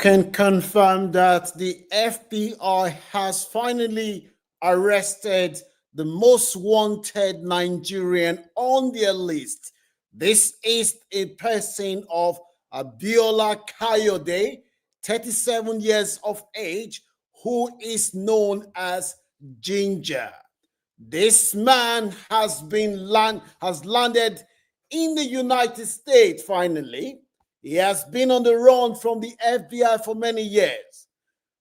can confirm that the FBI has finally arrested the most wanted Nigerian on their list. This is a person of Abiola Kayode, 37 years of age, who is known as Ginger. This man has landed in the United States finally. He has been on the run from the FBI for many years.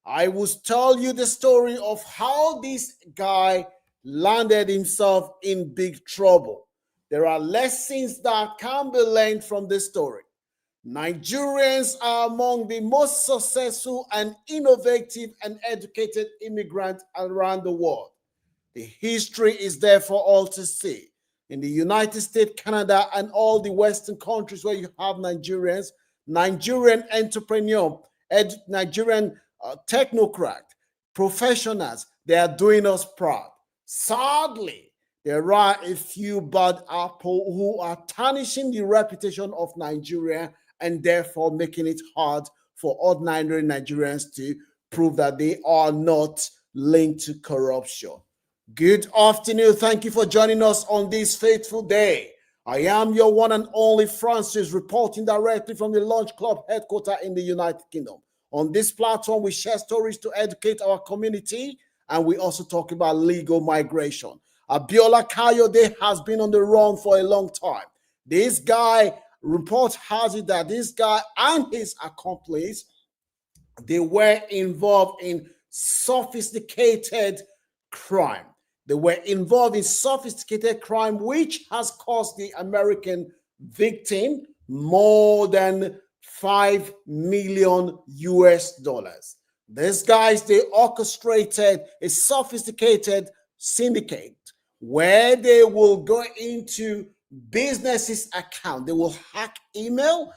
I will tell you the story of how this guy landed himself in big trouble. There are lessons that can be learned from this story. Nigerians are among the most successful and innovative and educated immigrants around the world. The history is there for all to see. In the United States, Canada, and all the Western countries where you have Nigerians, Nigerian entrepreneur, Nigerian technocrat, professionals, they are doing us proud. Sadly, there are a few bad apples who are tarnishing the reputation of Nigeria and therefore making it hard for ordinary Nigerians to prove that they are not linked to corruption. Good afternoon. Thank you for joining us on this fateful day. I am your one and only Francis, reporting directly from the Lunch Club headquarters in the United Kingdom. On this platform, we share stories to educate our community, and we also talk about legal migration. Abiola Kayode has been on the run for a long time. This guy, report has it that this guy and his accomplice, they were involved in sophisticated crime. They were involved in sophisticated crime, which has cost the American victim more than $5 million US. These guys, they orchestrated a sophisticated syndicate where they will go into businesses' account. They will hack email,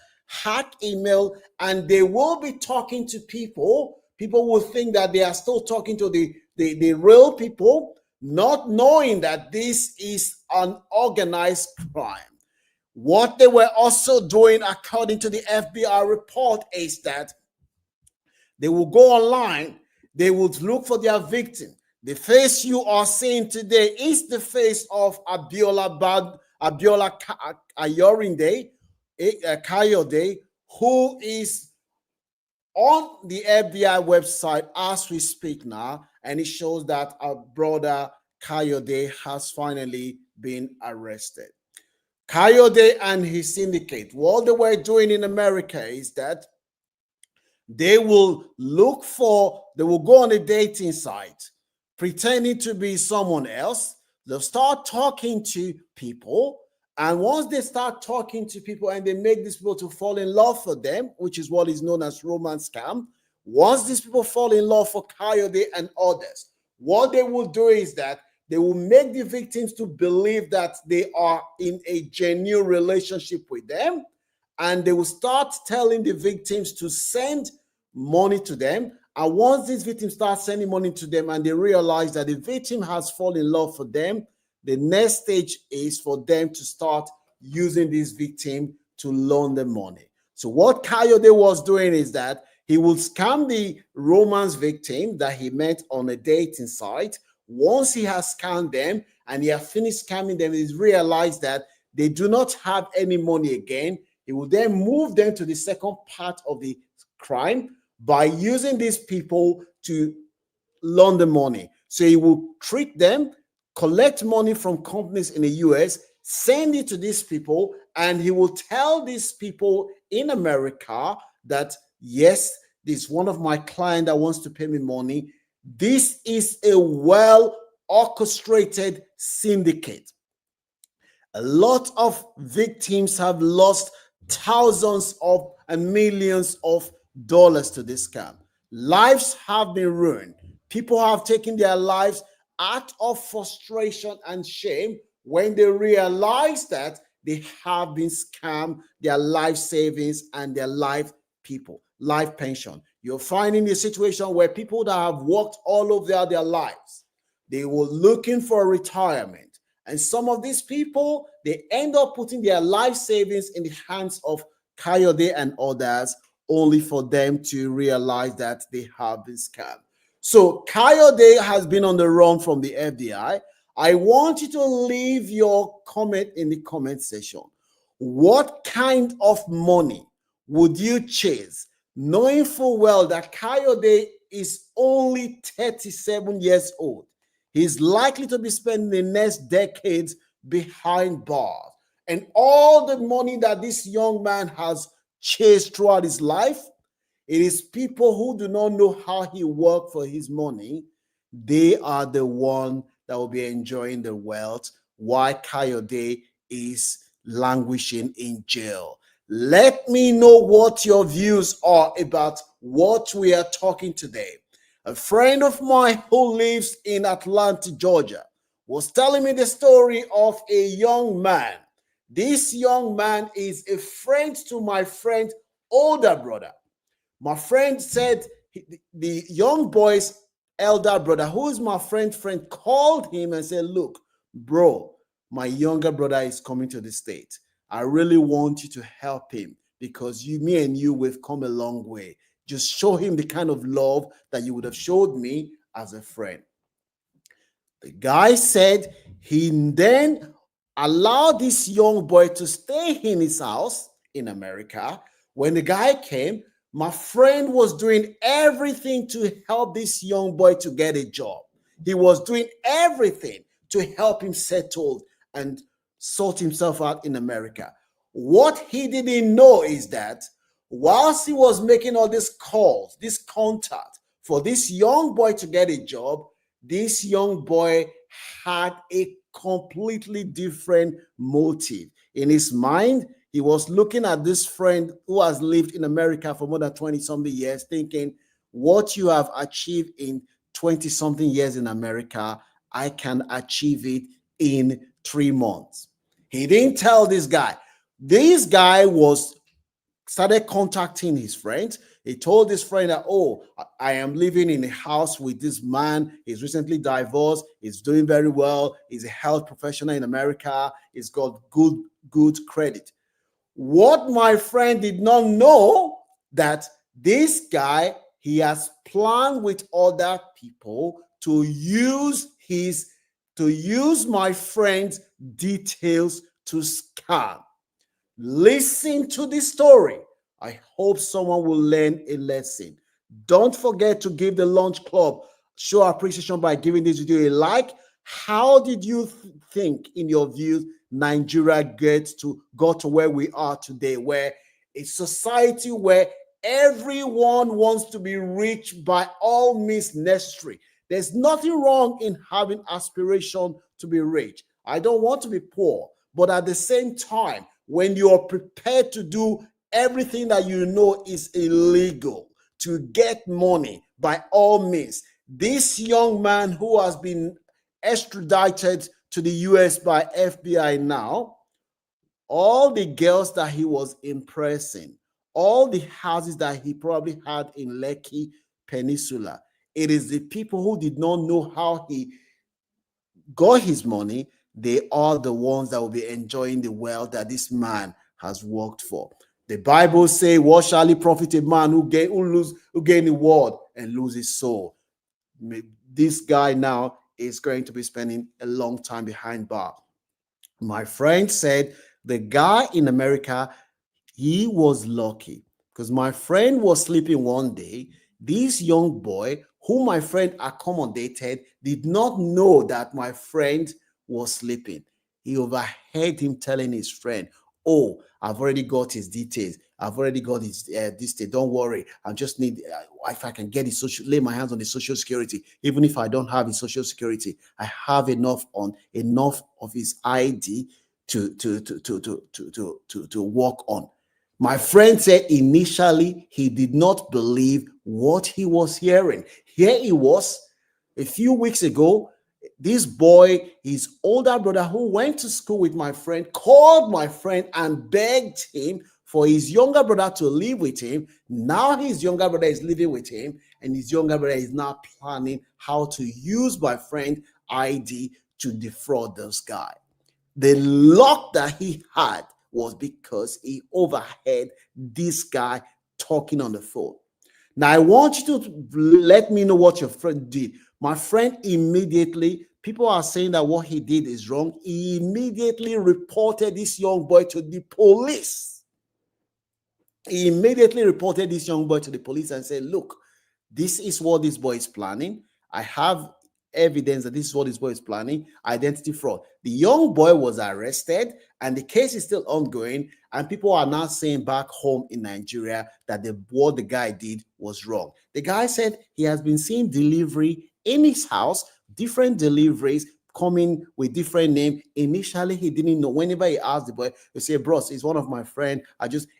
and they will be talking to people. People will think that they are still talking to the real people, not knowing that this is an organized crime. What they were also doing, according to the FBI report, is that they will go online, they would look for their victim. The face you are seeing today is the face of Abiola Kayode, who is on the FBI website as we speak now, and it shows that our brother Kayode has finally been arrested. Kayode and his syndicate, what they were doing in America is that they will go on a dating site, pretending to be someone else. They'll start talking to people. And once they start talking to people and they make these people to fall in love for them, which is what is known as romance scam, once these people fall in love for Kayode and others, what they will do is that they will make the victims to believe that they are in a genuine relationship with them, and they will start telling the victims to send money to them. And once these victims start sending money to them and they realize that the victim has fallen in love for them, the next stage is for them to start using this victim to loan them money. So what Kayode was doing is that he would scam the romance victim that he met on a dating site. Once he has scammed them and he has finished scamming them, he's realized that they do not have any money again. He will then move them to the second part of the crime by using these people to loan the money. So he will treat them, collect money from companies in the US, send it to these people, and he will tell these people in America that, yes, this is one of my clients that wants to pay me money. This is a well-orchestrated syndicate. A lot of victims have lost thousands of and millions of dollars to this scam. Lives have been ruined. People have taken their lives out of frustration and shame when they realize that they have been scammed their life savings and their life pension. You're finding a situation where people that have worked all over their lives, they were looking for retirement. And some of these people, they end up putting their life savings in the hands of Kayode and others, only for them to realize that they have been scammed. So Kayode has been on the run from the FBI. I want you to leave your comment in the comment section. What kind of money would you chase, knowing full well that Kayode is only 37 years old? He's likely to be spending the next decades behind bars. And all the money that this young man has chased throughout his life, it is people who do not know how he worked for his money. They are the one that will be enjoying the wealth while Kayode is languishing in jail. Let me know what your views are about what we are talking today. A friend of mine who lives in Atlanta, Georgia, was telling me the story of a young man. This young man is a friend to my friend's older brother. My friend said the young boy's elder brother, who is my friend, called him and said, look, bro, my younger brother is coming to the state. I really want you to help him because me and you, we've come a long way. Just show him the kind of love that you would have showed me as a friend. The guy said he then allowed this young boy to stay in his house in America. When the guy came, my friend was doing everything to help this young boy to get a job. He was doing everything to help him settle and sort himself out in America. What he didn't know is that whilst he was making all these calls, this contact for this young boy to get a job, this young boy had a completely different motive. In his mind, he was looking at this friend who has lived in America for more than 20-something years, thinking, what you have achieved in 20-something years in America, I can achieve it in 3 months. He didn't tell this guy. This guy started contacting his friends. He told his friend that, oh, I am living in a house with this man. He's recently divorced. He's doing very well. He's a health professional in America. He's got good credit. What my friend did not know that this guy, he has planned with other people to use my friend's details to scam. Listen to this story. I hope someone will learn a lesson. Don't forget to give the Launch Club show appreciation by giving this video a like. How did you think, in your views, Nigeria got to where we are today, where a society where everyone wants to be rich by all means necessary? There's nothing wrong in having aspiration to be rich. I don't want to be poor, but at the same time, when you are prepared to do everything that you know is illegal to get money by all means, this young man who has been extradited to the US by FBI now, all the girls that he was impressing, all the houses that he probably had in Lekki Peninsula, it is the people who did not know how he got his money. They are the ones that will be enjoying the wealth that this man has worked for. The Bible says, what shall it profit a man who gain the world and lose his soul? This guy now is going to be spending a long time behind bars. My friend said the guy in America, he was lucky because my friend was sleeping one day. This young boy, who my friend accommodated, did not know that my friend was sleeping. He overheard him telling his friend, oh, I've already got his details. I've already got his this thing. Don't worry. I just need, if I can get his lay my hands on the social security. Even if I don't have his social security, I have enough of his ID to work on. My friend said initially he did not believe what he was hearing. Here he was a few weeks ago. This boy, his older brother who went to school with my friend, called my friend and begged him for his younger brother to live with him. Now his younger brother is living with him, and his younger brother is now planning how to use my friend's ID to defraud this guy. The luck that he had was because he overheard this guy talking on the phone. Now, I want you to let me know what your friend did. My friend immediately, people are saying that what he did is wrong. He immediately reported this young boy to the police. He immediately reported this young boy to the police and said, look, this is what this boy is planning. I have evidence that this is what this boy is planning, identity fraud. The young boy was arrested and the case is still ongoing, and people are now saying back home in Nigeria that what the guy did was wrong. The guy said he has been seeing delivery in his house, different deliveries coming with different name. Initially, he didn't know. Whenever he asked the boy, he say, bros, he's one of my friend.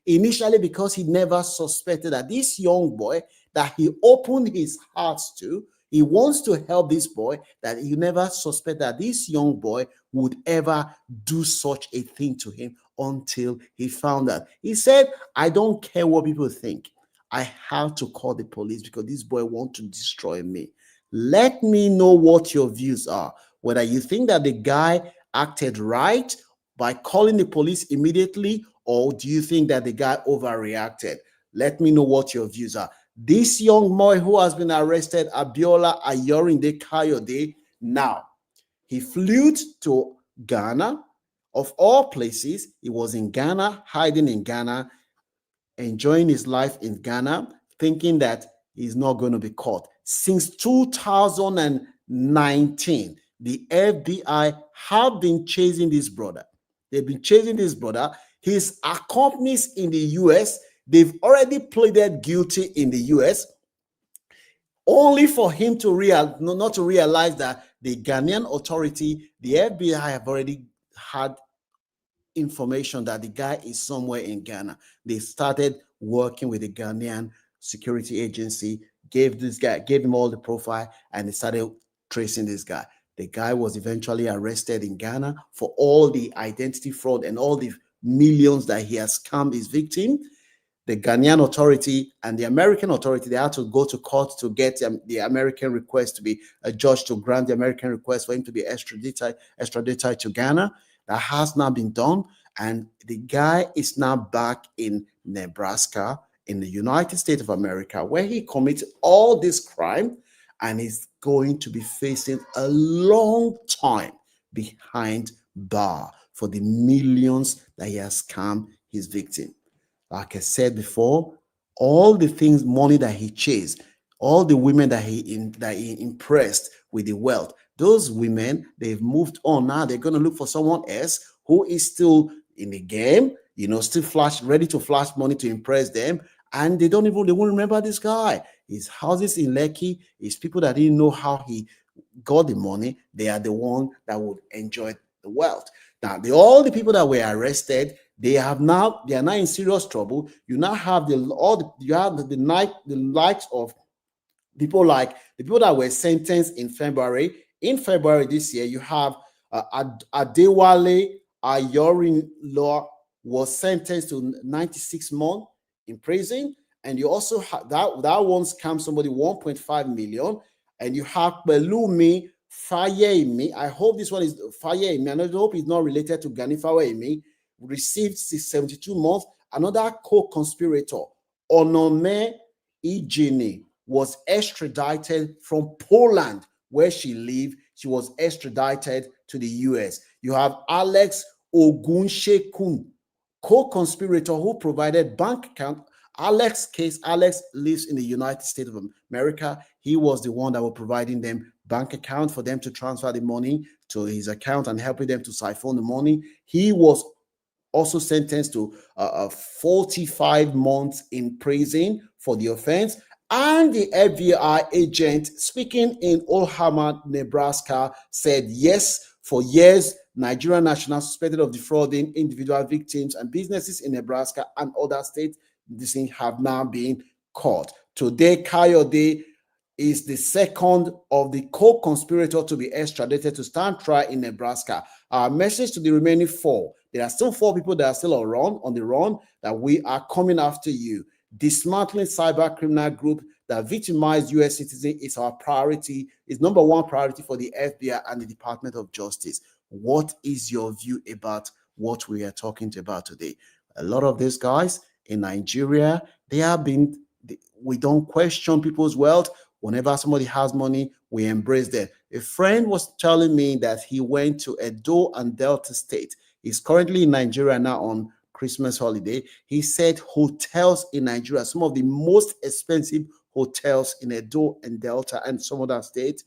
Initially, because he never suspected that this young boy that he opened his heart to, he wants to help this boy, that he never suspect that this young boy would ever do such a thing to him until he found out. He said, I don't care what people think. I have to call the police because this boy wants to destroy me. Let me know what your views are. Whether you think that the guy acted right by calling the police immediately, or do you think that the guy overreacted? Let me know what your views are. This young boy who has been arrested, Abiola Ayorinde Kayode, now, he flew to Ghana. Of all places, he was in Ghana, hiding in Ghana, enjoying his life in Ghana, thinking that he's not going to be caught. Since 2019, the FBI have been chasing this brother. They've been chasing this brother. His accomplices in the US, they've already pleaded guilty in the US, only for him to not to realize that the Ghanaian authority, the FBI, have already had information that the guy is somewhere in Ghana. They started working with the Ghanaian security agency, gave him all the profile, and they started tracing this guy. The guy was eventually arrested in Ghana for all the identity fraud and all the millions that he has scammed his victim. The Ghanaian authority and the American authority, they had to go to court to get the American request to be a judge to grant the American request for him to be extradited to Ghana. That has now been done, and the guy is now back in Nebraska in the United States of America, where he committed all this crime and is going to be facing a long time behind bar for the millions that he has scammed his victim. Like I said before, all the things, money that he chased, all the women that he impressed with the wealth, those women, they've moved on. Now they're going to look for someone else who is still in the game, still ready to flash money to impress them. And they won't remember this guy. His houses in Lekki, his people that didn't know how he got the money, they are the one that would enjoy the wealth. Now, all the people that were arrested, they are now in serious trouble. You now have the likes of people like the people that were sentenced in February. In February this year, you have Adewale Ayorinlo was sentenced to 96 months in prison, and you also have that one scammed somebody 1.5 million, and you have Belumi Fayemi. I hope this one is Fayemi. I hope it's not related to Gani Fayemi. Received 72 months. Another co-conspirator, Onome Ijini, was extradited from Poland, where she lived. She was extradited to the US. You have Alex Ogunshekun, co-conspirator who provided bank account. Alex lives in the United States of America. He was the one that was providing them bank account for them to transfer the money to his account and helping them to siphon the money. He was also sentenced to 45 months in prison for the offense. And the FBI agent speaking in Omaha, Nebraska, said yes, for years, Nigerian nationals suspected of defrauding individual victims and businesses in Nebraska and other states, this thing have now been caught. Today, Kayode is the second of the co-conspirator to be extradited to stand trial in Nebraska. Our message to the remaining four: there are still 4 people that are still on the run, that we are coming after you. Dismantling cyber criminal group that victimize U.S. citizens is our priority, is number 1 priority for the FBI and the Department of Justice. What is your view about what we are talking about today? A lot of these guys, in Nigeria. They have been, we don't question people's wealth. Whenever somebody has money, we embrace them. A friend was telling me that he went to Edo and Delta State. He's currently in Nigeria now on Christmas holiday. He said hotels in Nigeria, some of the most expensive hotels in Edo and Delta and some other states,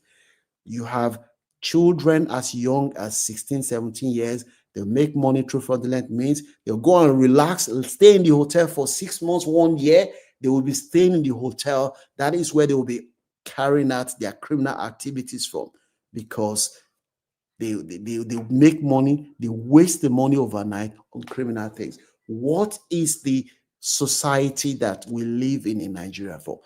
you have children as young as 16, 17 years. They'll make money through fraudulent means. They'll go and relax and stay in the hotel for 6 months, 1 year. They will be staying in the hotel. That is where they will be carrying out their criminal activities from, because they make money, they waste the money overnight on criminal things. What is the society that we live in Nigeria for?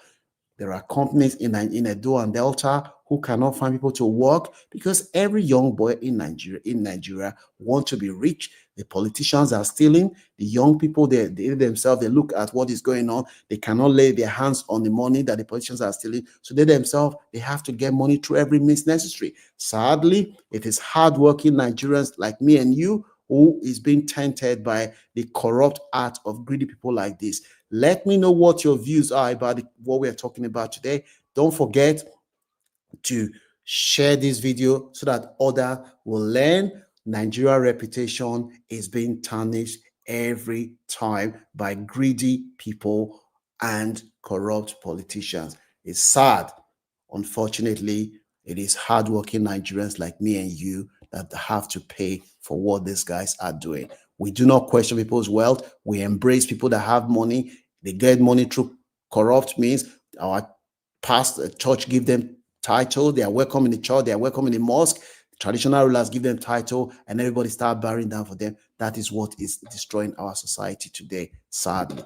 There are companies in Edo and Delta who cannot find people to work because every young boy in Nigeria want to be rich. The politicians are stealing. The young people, they themselves, they look at what is going on. They cannot lay their hands on the money that the politicians are stealing. So they themselves, they have to get money through every means necessary. Sadly, it is hardworking Nigerians like me and you who is being tainted by the corrupt art of greedy people like this. Let me know what your views are about what we're talking about today. Don't forget to share this video so that others will learn. Nigeria reputation is being tarnished every time by greedy people and corrupt politicians. It's sad. Unfortunately, it is hardworking Nigerians like me and you that have to pay for what these guys are doing. We do not question people's wealth. We embrace people that have money. They get money through corrupt means. Our pastor, church give them title. They are welcome in the church. They are welcome in the mosque. Traditional rulers give them title, and everybody start bowing down for them. That is what is destroying our society today, sadly.